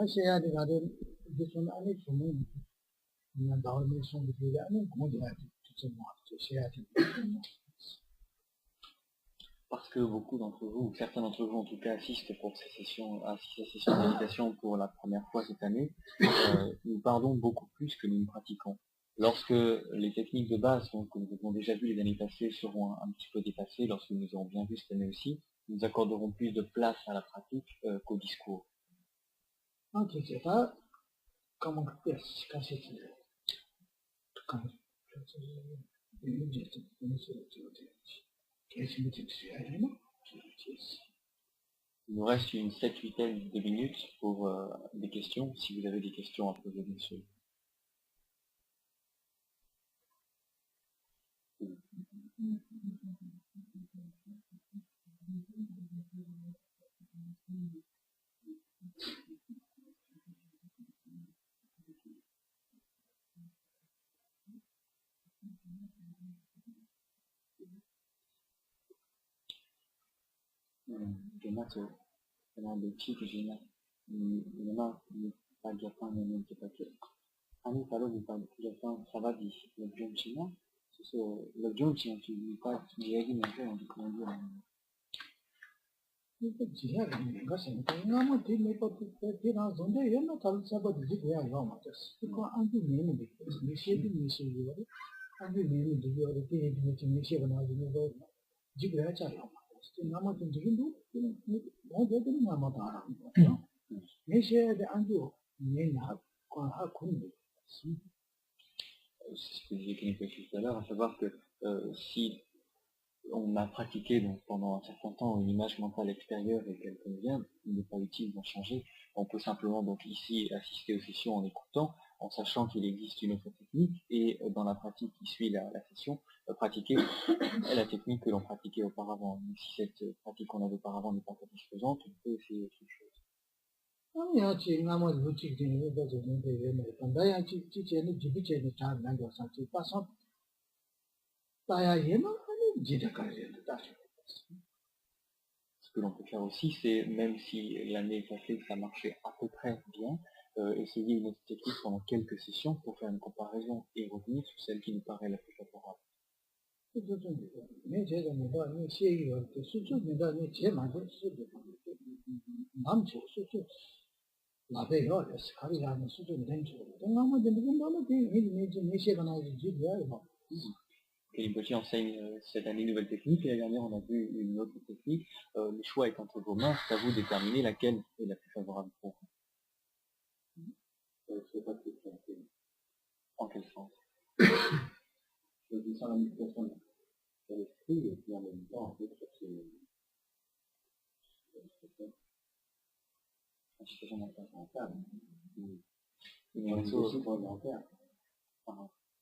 Aşağıya da kadar bir son anı sonun yani davranış son bir şey yani konuşuyor tutun muhabbeti şey Parce que beaucoup d'entre vous, ou certains d'entre vous en tout cas, assistent à ces sessions de méditation pour la première fois cette année, nous parlons beaucoup plus que nous ne pratiquons. Lorsque les techniques de base donc, que nous avons déjà vues les années passées seront un petit peu dépassées, lorsque nous aurons bien vu cette année aussi, nous accorderons plus de place à la pratique qu'au discours. Comment Il nous reste une 7-8 de minutes pour des questions, si vous avez des questions à poser, bien sûr. Kena beci ke sini, memang pagi apa memang kita pakai. Ani kalau di pagi apa sahabat di lebih Cina, so lebih Cina tu di pagi dia lagi nanti yang di kemudian. Itu dia kan, enggak sih. Enggak mau di mepo di na zonde ya na kalau sahabat di dia ya mau terus. Itu anti meni di, misi juga. Anti meni di dia di misi benar juga. Juga aja ya. Nama tu dulu, mau jadi nama tahu. Misi ada anju, meni hak kundi. C'est ce que j'ai expliqué tout à l'heure, à savoir que si on a pratiqué donc, pendant un certain temps une image mentale extérieure et qu'elle convient, il n'est pas utile d'en changer. On peut simplement donc ici assister aux sessions en écoutant, en sachant qu'il existe une autre technique, et dans la pratique qui suit la session, pratiquer la technique que l'on pratiquait auparavant. Même si cette pratique qu'on avait auparavant n'est pas satisfaisante, on peut essayer autre chose. Ce que l'on peut faire aussi, c'est, même si l'année passée ça marchait à peu près bien, essayer une autre technique pendant quelques sessions pour faire une comparaison et revenir sur celle qui nous paraît la plus favorable. Rinpoche enseigne cette année une nouvelle technique, et l'année dernière on a vu une autre technique. Le choix est entre vos mains, c'est à vous de déterminer laquelle est la plus favorable pour vous. En quel sens? Choisissant la méditation de l'esprit et puis en même temps en fait sur la situation mentale.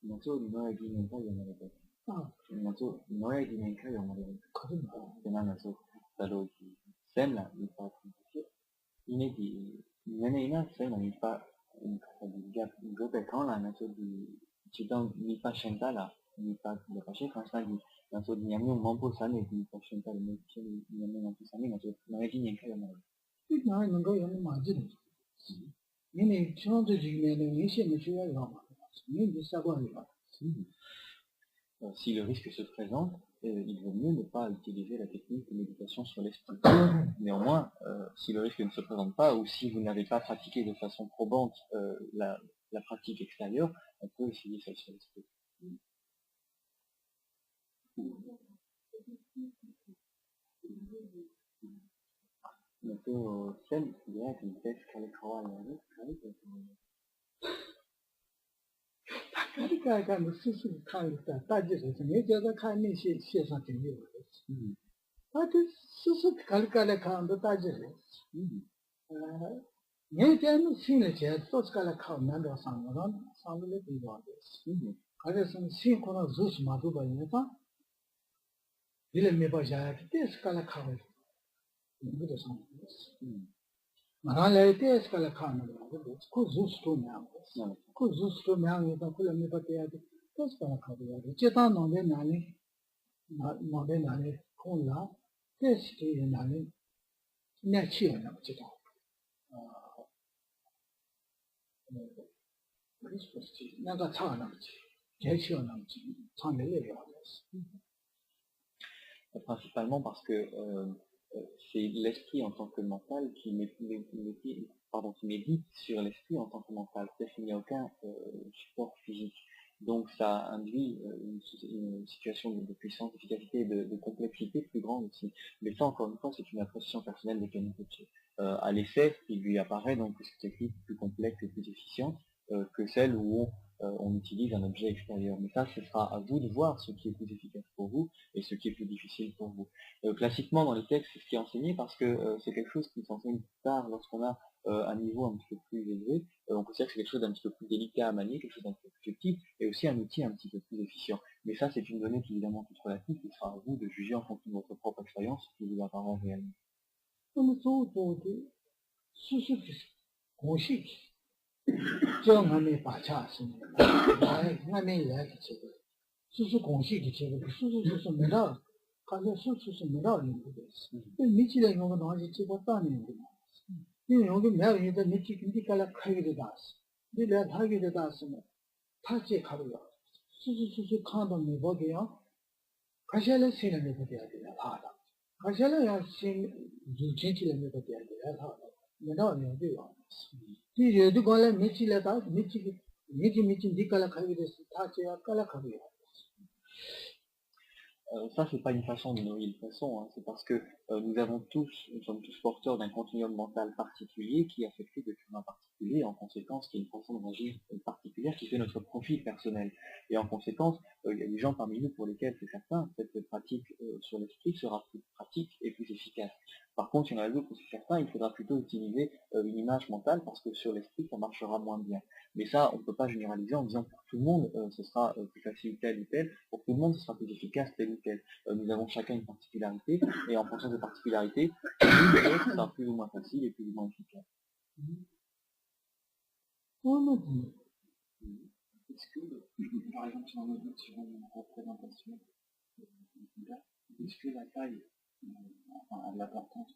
Inacho ninoe di nenka yomare. Inacho ninoe di nenka yomare. Inacho talo di semla mi fa compliqué. Ine di nene ina semla mi fa un gap gobe quand la nacho di chidang mi fa shentala mi fa le pache quand ça di nacho di nyamyo mampo sane di fa shentala mi chen nyamyo mampo sane nacho ninoe di nenka yomare. Ina nenka yomare majin. Ini chon de jine ne ni se me chua yomare. Si le risque se présente, il vaut mieux ne pas utiliser la technique de méditation sur l'esprit. Néanmoins, si le risque ne se présente pas, ou si vous n'avez pas pratiqué de façon probante la pratique extérieure, on peut essayer ça sur l'esprit.看是看大致上是没觉得看那些线上挺有的，这是看来看的大致上，每天新的节都是来看难道上了的地方的，而且是新可能如什么都把人家，你来没把下，这是来看的，不得上的，马上来这是来看的，可如是多难。को जुस्तो म्यांग तो कुल में पते आते तो उसका खा दिया चेता नोबे नाले कौन ला टेस्ट ये नाले नेची है ना चेता Principalement parce que c'est l'esprit en tant que mental qui médite sur l'esprit en tant que mental, c'est-à-dire qu'il n'y a aucun support physique. Donc ça induit une situation de puissance, d'efficacité et de complexité plus grande aussi. Mais ça, encore une fois, c'est une appréciation personnelle de Ken Rinpoche. À l'essai, il lui apparaît donc que cette technique plus complexe et plus efficiente que celle où on utilise un objet extérieur. Mais ça, ce sera à vous de voir ce qui est plus efficace pour vous et ce qui est plus difficile pour vous. Classiquement, dans les textes, c'est ce qui est enseigné parce que c'est quelque chose qui s'enseigne plus tard lorsqu'on a un niveau un petit peu plus élevé. On considère que c'est quelque chose d'un petit peu plus délicat à manier, quelque chose d'un peu plus subtil, et aussi un outil un petit peu plus efficient. Mais ça, c'est une donnée qui est évidemment toute relative, qui sera à vous de juger en fonction de votre propre expérience ce qui vous apparaît réellement. Ça, c'est pas une façon de nourrir le poisson, hein. C'est parce que nous sommes tous porteurs d'un continuum mental particulier qui est affecté de un particulier, en conséquence, qui est une façon de réagir particulière qui fait notre profil personnel. Et en conséquence, il y a des gens parmi nous pour lesquels c'est certain, cette pratique sur l'esprit sera plus pratique et plus efficace. Par contre, il y en a d'autres où c'est certain, il faudra plutôt utiliser une image mentale parce que sur l'esprit, ça marchera moins bien. Mais ça, on ne peut pas généraliser en disant pour tout le monde, ce sera plus facile tel ou tel, pour tout le monde, ce sera plus efficace tel ou tel. Nous avons chacun une particularité, et en fonction de ces particularités, l'une de l'autre sera plus ou moins facile et plus ou moins efficace. Est-ce que, par exemple, si on médite sur une représentation, est-ce que la taille a de l'importance?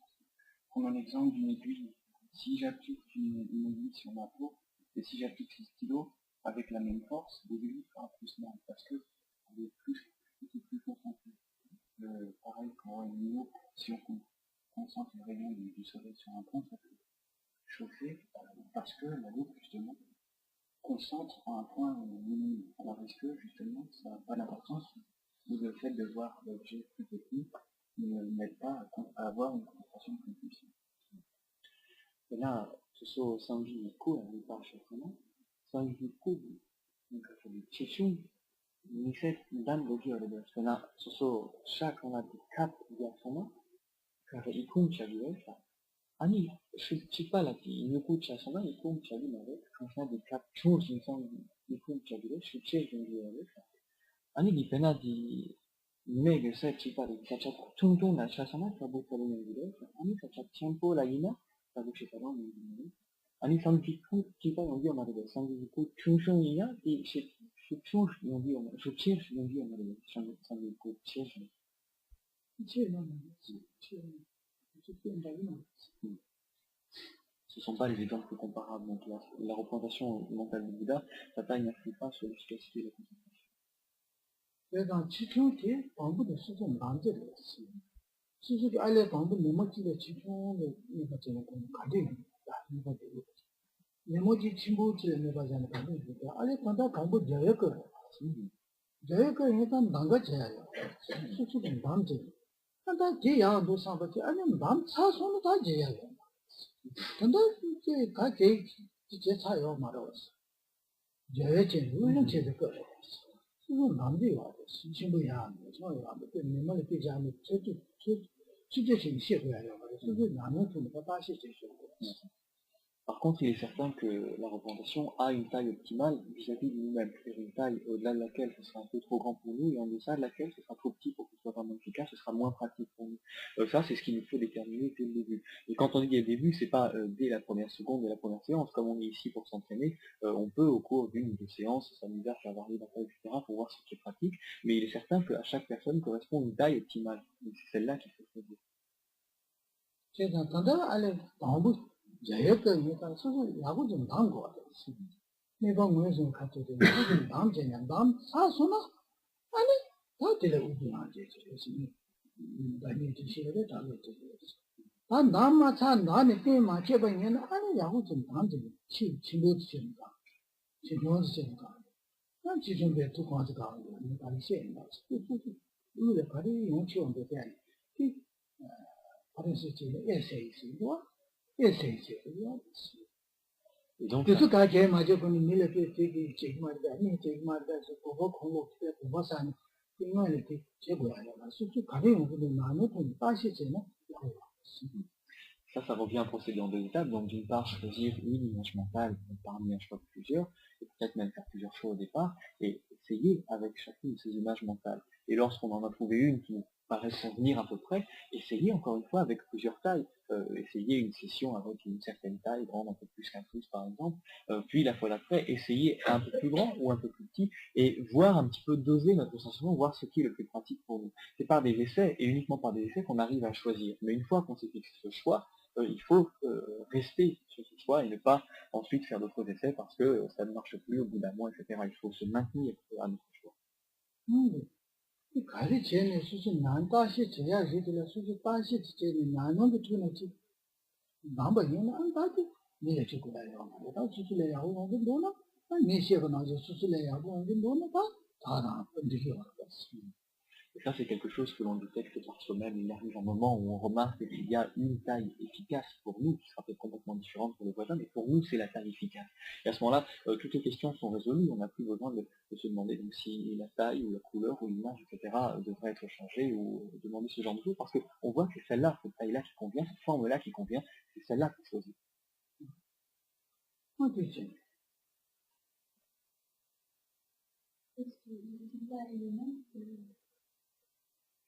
Prenons l'exemple d'une aiguille. Si j'applique une aiguille sur ma peau, et si j'applique le stylo avec la même force, l'aiguille fera plus mal, parce que elle est plus concentrée. Pareil, pour une loupe, si on concentre les rayons du soleil sur un point, ça peut chauffer, parce que la loupe, justement, concentre en un point minime. Alors est-ce que, justement, ça n'a pas d'importance, ou le fait de voir l'objet plus petit ne m'aide pas à avoir une concentration plus puissante? Et là, ce sont Sanji-Niku, la plupart chez Sana, Sanji-Niku, donc c'est des chichung, Niset dan Bogi Oleder. Sana, ce sont chaque on a des cap Yasana, car Ikun Chagiwesa. Ani, je ne sais pas là, Niku Chasana, Ikun Chagiwesa, quand on a des cap Chur, je me sens Ikun Chagiwesa, je suis Chagiwesa. Ani, di pena di Meg, c'est Chipa, di Kachat, Tung na Chasana, Kabu Kalu Nengiwesa, Ani Kachat Tiempo la Ina, Kabu Chitaran Nengiwesa. 아니 상기쿠 기가 연기가 말이래 상기쿠 충성이냐 이 수충 연기가 말 수치 연기가 말이래 상기쿠 치에서 ce sont pas les exemples comparables. Donc la représentation mentale du Bouddha, sa taille n'influe pas sur l'efficacité de la concentration. 그래서 지표티 방법도 수준 남제를 했어요. 수준이 알려 방법 메모지의 지표를 이거 저는 가지고 이거 되고 메모지 친구들의 메모지는 가지고 알려 간다 방법 저역거 저역거 일단 남가져야요. 수준이 남제. 근데 제야도 상관없이 아니면 남 사소는 다 제야요. 근데 이제 가게 제 차요 말아서 저역제 물론 제대로 거예요. 수준 남제와 친구야 저야 그 메모를 되자면 주제性谢回来了 수준 남는 좀 다시 제시하고 Par contre, il est certain que la représentation a une taille optimale vis-à-vis de nous-mêmes, c'est-à-dire une taille au-delà de laquelle ce sera un peu trop grand pour nous, et en deçà de laquelle ce sera trop petit pour que ce soit vraiment efficace, ce sera moins pratique pour nous. Ça, c'est ce qu'il nous faut déterminer dès le début. Et quand on dit dès le début, c'est pas dès la première seconde de la première séance, comme on est ici pour s'entraîner, on peut au cours d'une ou deux séances s'amuser à faire varier la taille, etc., pour voir ce qui est pratique, mais il est certain qu'à chaque personne correspond une taille optimale, et c'est celle-là qu'il faut choisir. 제가 단다 알레 방법 자유가 있다. 소소 야구 좀 난 거 같아. 매번 무슨 같은 데 무슨 다음 전에 다음 사소나 아니 다 되려 우기나 이제 지금 다니 지시를 다 했지. 아 남마 차 나네 때만 제번에는 아니 야구 좀 다음 전에 친구도 지니까 친구도 지니까 난 지금 왜 두고 가서 가는 거야. 내가 이제 우리가 바로 용치원도 돼. 이 바로 시제 에세이스 뭐 에세이스 뭐 Et donc, 그래서 가게 맞아 보니 밀레게 되게 제기마다 아니 제기마다 그거 공부 때 공부산 이거는 되게 제고야. 솔직히 가게 오는 나는 좀 빠시잖아. ça revient à procéder en deux étapes. Donc, d'une part, choisir une image mentale parmi un choix de plusieurs, et peut-être même faire plusieurs choix au départ, et essayer avec chacune de ces images mentales. Et lorsqu'on en a trouvé une qui nous paraît convenir à peu près, essayer encore une fois avec plusieurs tailles. Essayer une session avec une certaine taille, grande un peu plus qu'un pouce par exemple, puis la fois d'après, essayer un peu plus grand ou un peu plus petit, et voir un petit peu doser notre sensation, voir ce qui est le plus pratique pour nous. C'est par des essais, et uniquement par des essais, qu'on arrive à choisir. Mais une fois qu'on s'est fixé ce choix, il faut rester sur ce choix et ne pas ensuite faire d'autres essais parce que ça ne marche plus au bout d'un mois, etc. Il faut se maintenir à notre choix. 가르치는 수준 난다시 제야지들 수준 다시 제는 나는도 주는지 남바는 안 다지 내가 지고 나요. 다 수술에 하고 오는 돈은 내시가 나서 수술에 하고 오는 돈은 다 다나 분들이 왔어. Et ça, c'est quelque chose que l'on détecte par soi-même. Il arrive un moment où on remarque qu'il y a une taille efficace pour nous, qui sera peut-être complètement différente pour le voisin, mais pour nous, c'est la taille efficace. Et à ce moment-là, toutes les questions sont résolues. On n'a plus besoin de se demander donc, si la taille ou la couleur ou l'image, etc., devrait être changée ou demander ce genre de choses, parce qu'on voit que c'est celle-là, cette taille-là qui convient, cette forme-là qui convient, c'est celle-là qu'on choisit.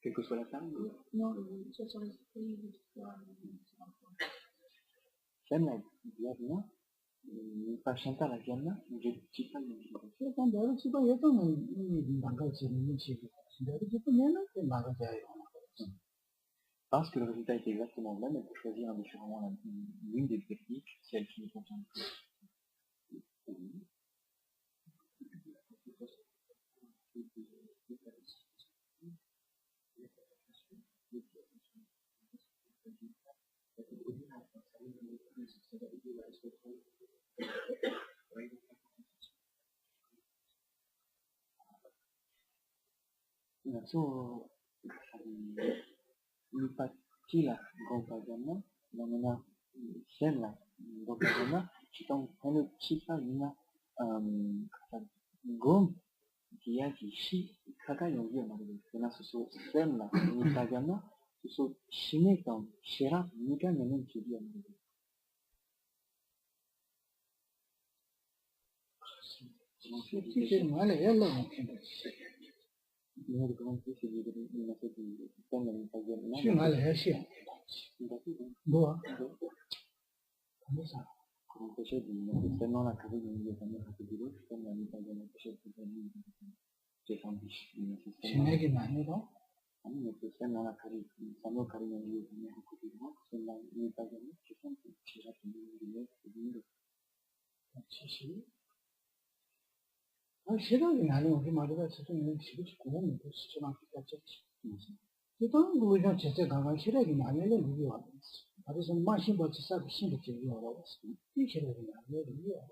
Quelle que soit la taille? Non, ce sont les esprits Sembla diavna, pascianta la diavna, j'ai ci fai 일단 내가 지금 예전에 나가지는 지금 내가 지금 내는 나가자요. Parce que le résultat est exactement le même, on peut choisir indifféremment l'une des techniques, celle qui nous convient le plus. So, lupatila gompagana, namana sella gompagana, então quando chifa ina gom dia di shi kaka yongi na de na so sella nipagana so shinekan shera nika nanen chidi na de. C'est mal et là on fait. Une autre grande chose, c'est de mettre du système de nipagana. C'est mal et c'est. Bon. Comme ça. Quand on pêchait du seulement la carré d'une famille rapide de l'autre, comme la nipagana pêchait de famille. C'est un biche. C'est négé non? Mais c'est seulement la carré, seulement carré d'une famille rapide de l'autre, c'est la nipagana, c'est un petit rapide de l'autre. 지시. 시간이 나는 우리 말이가 지금 지금 고민이 수준한 것같지. 일단 우리가 제대 가가 시간이 나면은 우리 와. 그래서 마신 거 진짜 신도 되게 어려워. 이 시간이 나면 우리 와.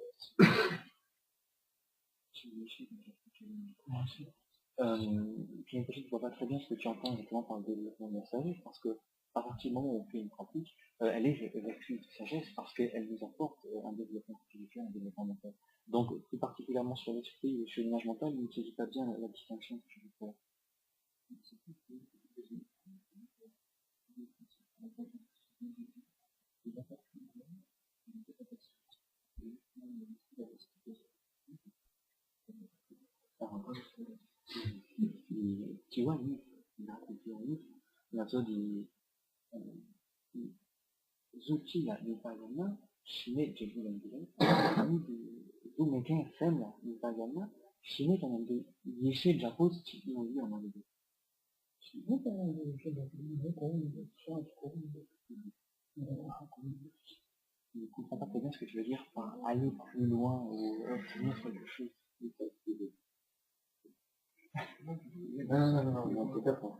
J'ai l'impression que tu vois pas très bien ce que tu entends exactement par le développement de la sagesse, parce que à partir du moment où on fait une pratique, elle est vertueuse de sagesse parce qu'elle nous apporte un développement spirituel, un développement mental. Donc, plus particulièrement sur l'esprit ou sur l'image mentale, il ne saisit pas bien la distinction que je veux faire. Jiwa ini, jiwa ini, nazo di zuci la nipagana, shine jeju lengiren, ani di zumeken sem la nipagana, shine kanan di yeshe japos chi yongi amane di. Shine kanan di yeshe japos chi yongi amane di. Je ne comprends pas très bien ce que tu veux dire par aller plus loin ou obtenir quelque chose. Non, c'est pas pour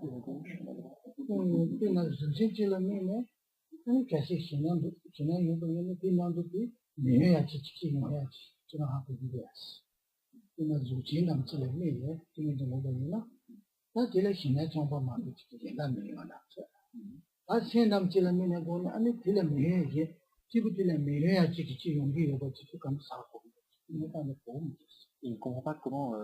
pina zhiji la mene ani kasi shinan yubani pina dupi ne ya chi chi ne ya chi chuna ha ku yes pina zuji nam chi le mene pina de mo bani na ta de le shinan chong pa ma de chi da me ya na a shin nam chi le mene go na ani de le me ye chi bu de le me ya chi chi yong bi yo ba chi kam sa ko ne ta ne ko Il ne comprend pas comment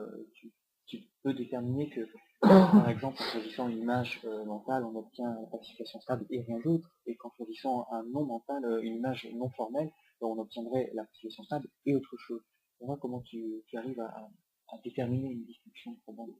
tu peux déterminer que, par exemple, en choisissant une image mentale, on obtient la pacification stable et rien d'autre, et qu'en choisissant un non mental, une image non formelle, on obtiendrait la pacification stable et autre chose. On voit comment tu arrives à déterminer une distinction probable.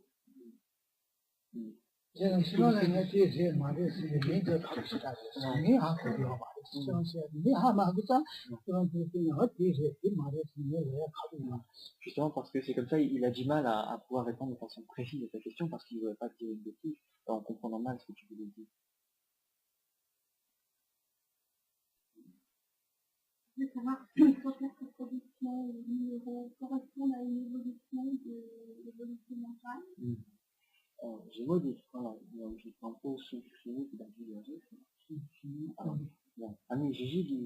제가 시간에 뒤에 말했을 때 내가 같이 가서 네 하고 말했어. 네 하마고서 그런 부분이 어디에 말했을 때 내가 가고 Justement parce que c'est comme ça, il a du mal à pouvoir répondre de façon précise à ta question parce qu'il ne veut pas te dire une bêtise en comprenant mal ce que tu voulais dire. Je veux savoir quand la production numéro correspond à une évolution de l'évolution mentale. Je modifie, voilà, donc je prends un peu sous-fini qui va dire ah mais j'ai dit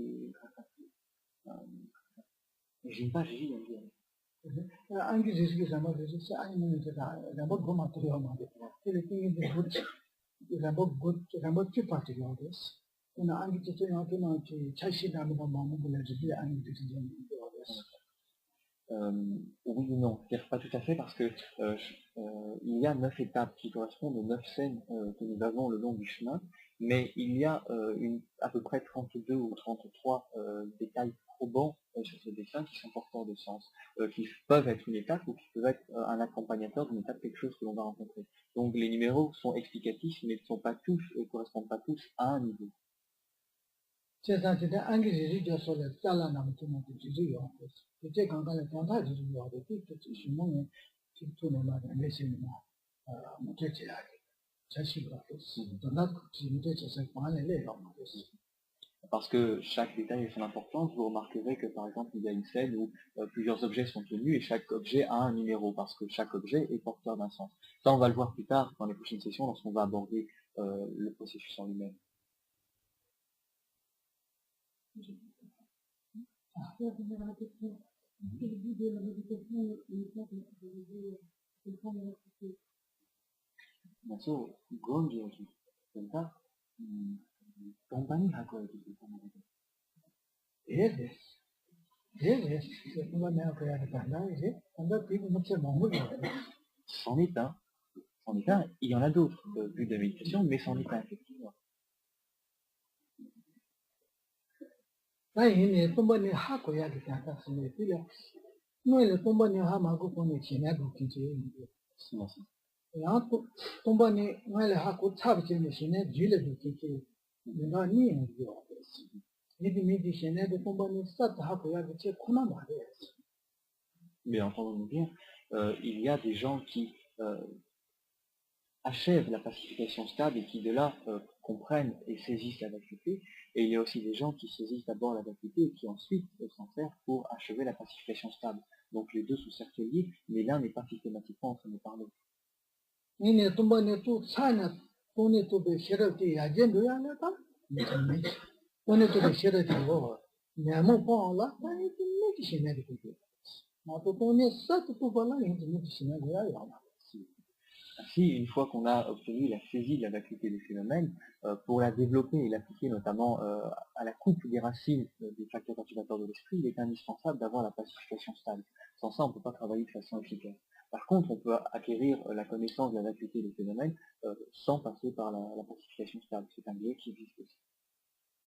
j'aime pas j'ai dit anche se si siamo se anche da poco materiale che le quindi di good siamo più particolari una anche se c'è anche no c'è si da ma non di anche di oui ou non, c'est-à-dire pas tout à fait parce que il y a 9 étapes qui correspondent aux 9 scènes que nous avons le long du chemin, mais il y a à peu près 32 ou 33 détails probants sur ce dessin qui sont porteurs de sens, qui peuvent être une étape ou qui peuvent être un accompagnateur d'une étape, quelque chose que l'on va rencontrer. Donc les numéros sont explicatifs, mais ne sont pas tous et correspondent pas tous à un niveau. c'est ça c'est anche se si già solo la na mo ti di yo che quand la tanta di yo de ti ci mo ti tu no ma ne se ma mo che c'è c'è si va donc ci mo che c'è pas les Parce que chaque détail a son importance, vous remarquerez que par exemple il y a une scène où plusieurs objets sont tenus et chaque objet a un numéro parce que chaque objet est porteur d'un sens. Ça on va le voir plus tard dans les prochaines sessions lorsqu'on va aborder le processus en lui-même. So, gonjoji, tenta, compagnie hakoe C'en est un. Il y en a d'autres vues de méditation, mais c'en est un, effectivement. Mais entendons-nous bien, il y a des gens qui achèvent la pacification stable et qui de là comprennent et saisissent la vacuité, et il y a aussi des gens qui saisissent d'abord la vacuité et qui ensuite s'en servent pour achever la pacification stable. Donc les deux sont certes liés, mais l'un n'est pas systématiquement en train de parler. Ainsi, une fois qu'on a obtenu la saisie de la vacuité des phénomènes, pour la développer et l'appliquer notamment à la coupe des racines des facteurs perturbateurs de l'esprit, il est indispensable d'avoir la pacification stable. Sans ça, on ne peut pas travailler de façon efficace. Par contre, on peut acquérir la connaissance de la vacuité des phénomènes sans passer par la pacification stable. C'est un biais qui existe aussi.